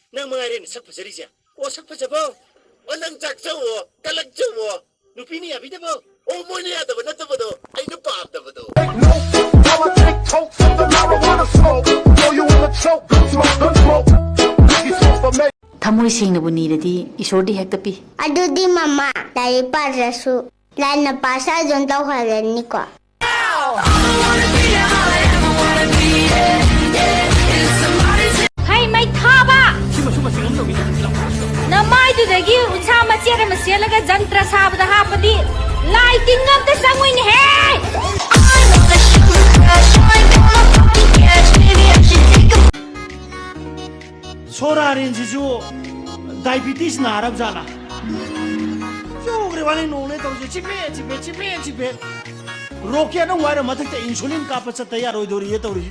Nang mga rin, sak fajari siya. O, sak fajabo. O, nang jaksawo, kalagsawo. Nupini abi dabo. O, mo niya dabo na dabo do. Ay, nupap dabo do. While I take toke from the marijuana smoke, throw you in the choke, gun smoke. You smoke for me. Thamoi sengna bu niradi isori hekta pi. Adudi mama, dari parasu. Lana pasa jonta khalani ko. Hey, mai thaba. Namai tu dagi unsa macera maselaga jantra sabda hapadi. Lighting up the sangwin hey. Sora renjiju diabetes narab jala. Jo grewani nole to chipe. Rokia no wire mathak insulin ka pacha tayar hoi dori ye to ri.